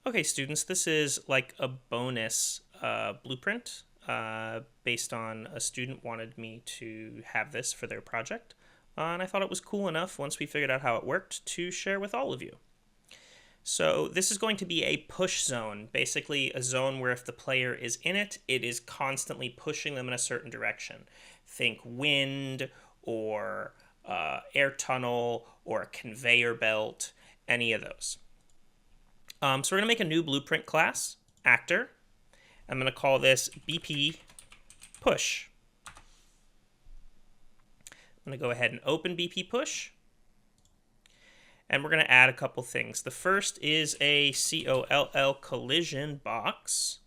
Okay, students, this is like a bonus blueprint based on a student wanted me to have this for their project. And I thought it was cool enough once we figured out how it worked to share with all of you. So this is going to be a push zone, basically a zone where if the player is in it, it is constantly pushing them in a certain direction. Think wind or air tunnel or a conveyor belt, any of those. So we're going to make a new blueprint class, actor. I'm going to call this BP push. I'm going to go ahead and open BP push. And we're going to add a couple things. The first is a COLL collision box.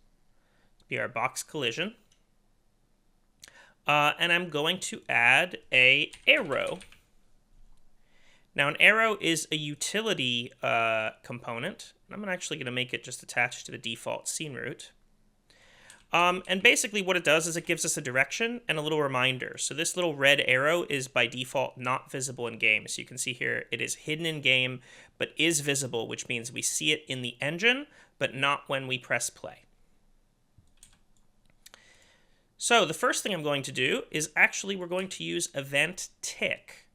Be our box collision. And I'm going to add a arrow. Now an arrow is a utility component. I'm actually going to make it just attached to the default scene root. And basically what it does is it gives us a direction and a little reminder. So this little red arrow is by default not visible in game. So you can see here it is hidden in game, but is visible, which means we see it in the engine, but not when we press play. So the first thing I'm going to do is actually we're going to use event tick,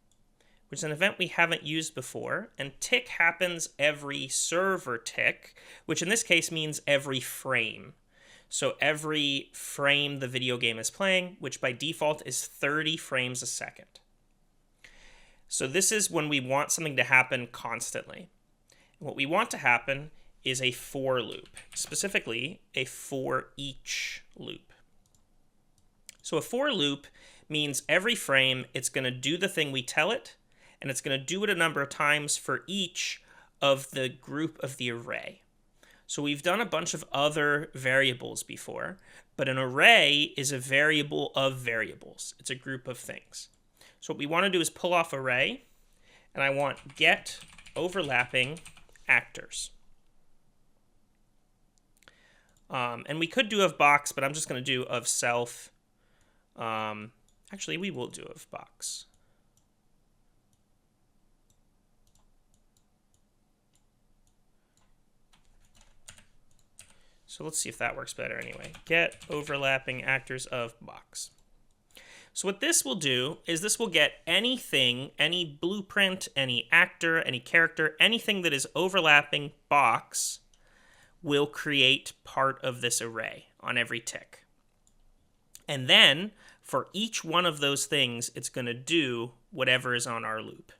which is an event we haven't used before. And tick happens every server tick, which in this case means every frame. So every frame the video game is playing, which by default is 30 frames a second. So this is when we want something to happen constantly. And what we want to happen is a for loop, specifically a for each loop. So a for loop means every frame it's going to do the thing we tell it, and it's going to do it a number of times for each of the group of the array. So we've done a bunch of other variables before, but an array is a variable of variables. It's a group of things. So what we want to do is pull off array, and I want get overlapping actors. And we could do of box, but I'm just going to do of self. Actually, we will do of box. So let's see if that works better anyway. Get overlapping actors of box. So what this will do is this will get anything, any blueprint, any actor, any character, anything that is overlapping box will create part of this array on every tick. And then for each one of those things, it's going to do whatever is on our loop.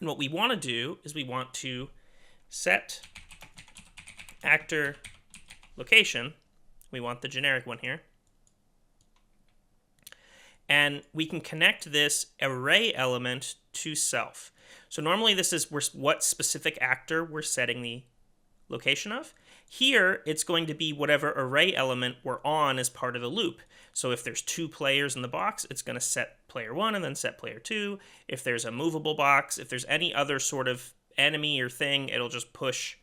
And what we want to do is we want to set actor location. We want the generic one here. And we can connect this array element to self. So normally this is what specific actor we're setting the location of. Here, it's going to be whatever array element we're on as part of the loop. So if there's 2 players in the box, it's going to set player 1 and then set player 2. If there's a movable box, if there's any other sort of enemy or thing, it'll just push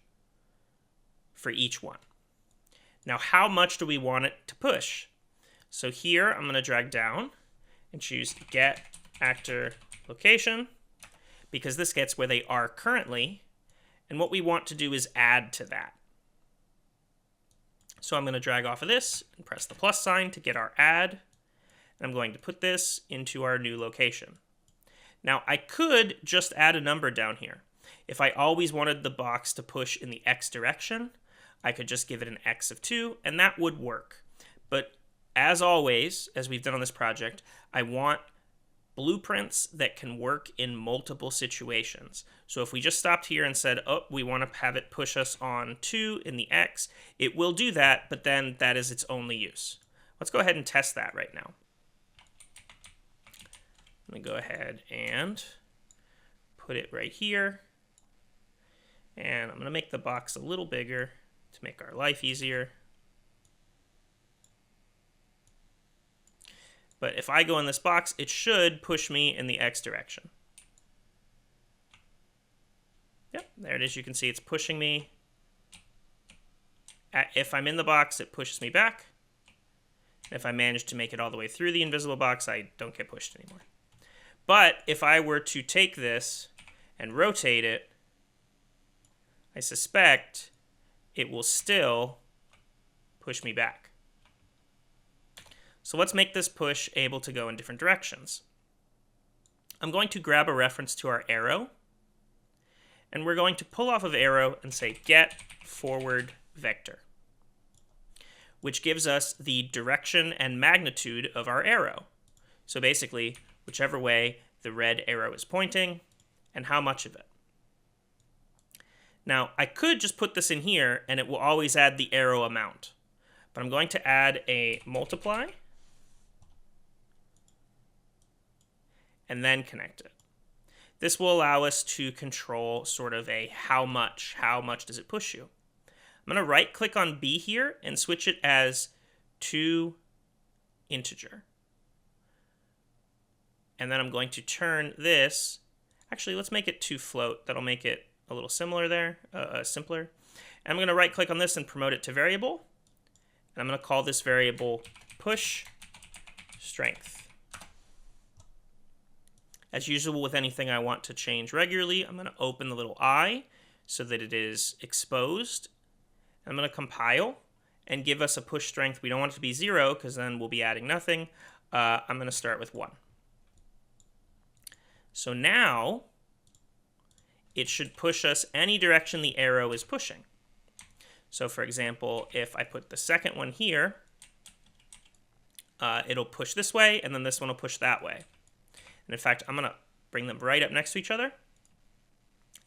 for each one. Now, how much do we want it to push? So here, I'm going to drag down and choose get actor location, because this gets where they are currently. And what we want to do is add to that. So I'm going to drag off of this and press the plus sign to get our add. And I'm going to put this into our new location. Now, I could just add a number down here. If I always wanted the box to push in the X direction, I could just give it an X of 2, and that would work. But as always, as we've done on this project, I want blueprints that can work in multiple situations. So if we just stopped here and said, oh, we want to have it push us on 2 in the X, it will do that, but then that is its only use. Let's go ahead and test that right now. I'm going to go ahead and put it right here. And I'm going to make the box a little bigger to make our life easier. But if I go in this box, it should push me in the X direction. Yep, there it is. You can see it's pushing me. If I'm in the box, it pushes me back. If I manage to make it all the way through the invisible box, I don't get pushed anymore. But if I were to take this and rotate it, I suspect it will still push me back. So let's make this push able to go in different directions. I'm going to grab a reference to our arrow, and we're going to pull off of arrow and say get forward vector, which gives us the direction and magnitude of our arrow. So basically, whichever way the red arrow is pointing and how much of it. Now, I could just put this in here and it will always add the arrow amount, but I'm going to add a multiply and then connect it. This will allow us to control sort of a how much does it push you. I'm going to right click on B here and switch it as to integer. And then I'm going to turn this, actually let's make it to float. That'll make it a little similar there, simpler. And I'm going to right click on this and promote it to variable. And I'm going to call this variable push strength. As usual with anything I want to change regularly, I'm going to open the little I so that it is exposed. I'm going to compile and give us a push strength. We don't want it to be 0 because then we'll be adding nothing. I'm going to start with 1. So now it should push us any direction the arrow is pushing. So for example, if I put the second one here, it'll push this way, and then this one will push that way. And in fact, I'm going to bring them right up next to each other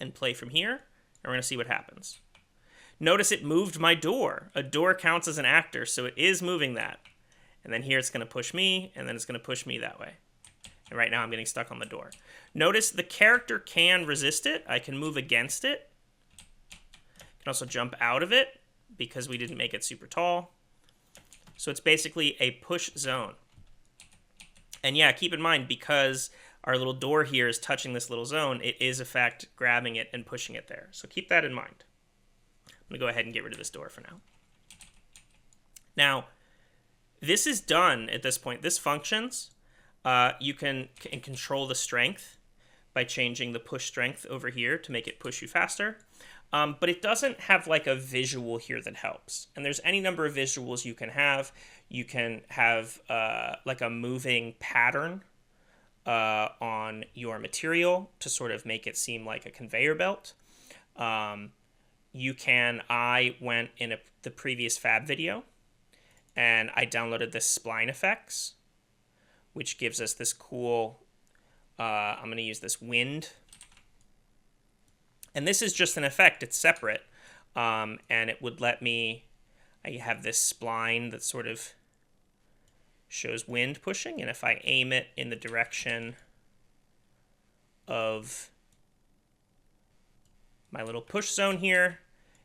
and play from here, and we're going to see what happens. Notice it moved my door. A door counts as an actor, so it is moving that. And then here it's going to push me, and then it's going to push me that way. And right now I'm getting stuck on the door. Notice the character can resist it. I can move against it. I can also jump out of it because we didn't make it super tall. So it's basically a push zone. And yeah, keep in mind, because our little door here is touching this little zone, it is, in fact, grabbing it and pushing it there. So keep that in mind. I'm going to go ahead and get rid of this door for now. Now, this is done at this point. This functions. You can control the strength by changing the push strength over here to make it push you faster. But it doesn't have like a visual here that helps. And there's any number of visuals you can have. You can have like a moving pattern on your material to sort of make it seem like a conveyor belt. I went in the previous fab video and I downloaded this spline effects, which gives us this cool, I'm going to use this wind. And this is just an effect, it's separate. And it would let me, I have this spline that sort of shows wind pushing. And if I aim it in the direction of my little push zone here,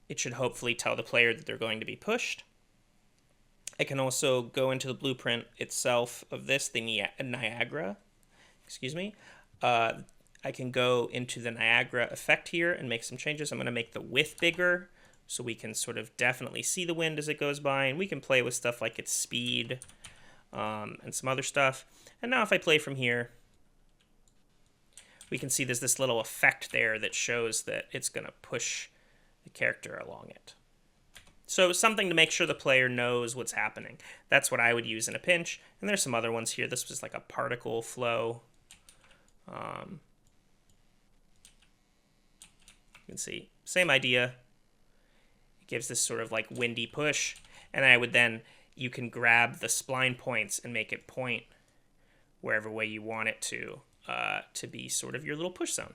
it should hopefully tell the player that they're going to be pushed. I can also go into the blueprint itself of this, the Niagara, excuse me. I can go into the Niagara effect here and make some changes. I'm going to make the width bigger so we can sort of definitely see the wind as it goes by, and we can play with stuff like its speed and some other stuff. And now if I play from here, we can see there's this little effect there that shows that it's going to push the character along it. So something to make sure the player knows what's happening. That's what I would use in a pinch. And there's some other ones here. This was like a particle flow. You can see, same idea. It gives this sort of like windy push. And I would then, you can grab the spline points and make it point wherever way you want it to be sort of your little push zone.